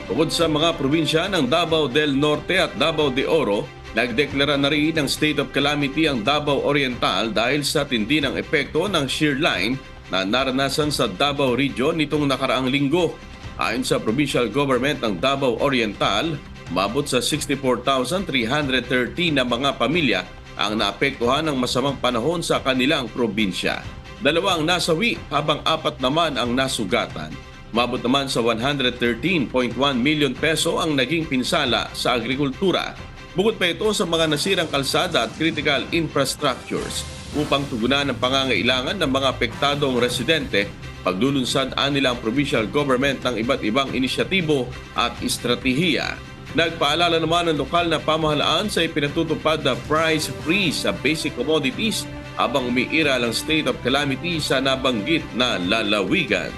Bukod sa mga probinsya ng Davao del Norte at Davao de Oro, nagdeklara na rin ng state of calamity ang Davao Oriental dahil sa tindi ng epekto ng shear line na naranasan sa Davao Region nitong nakaraang linggo. Ayon sa provincial government ng Davao Oriental, umabot sa 64,313 na mga pamilya ang naapektuhan ng masamang panahon sa kanilang probinsya. 2 ang nasawi habang 4 naman ang nasugatan. Umabot naman sa 113.1 million peso ang naging pinsala sa agrikultura. Bukod pa ito sa mga nasirang kalsada at critical infrastructures upang tugunan ang pangangailangan ng mga apektadong residente, paglulunsad nilang provincial government ng iba't ibang inisyatibo at estratehiya. Nagpaalala naman ang lokal na pamahalaan sa ipinatutupad na price freeze sa basic commodities habang umiiral ang state of calamity sa nabanggit na lalawigan.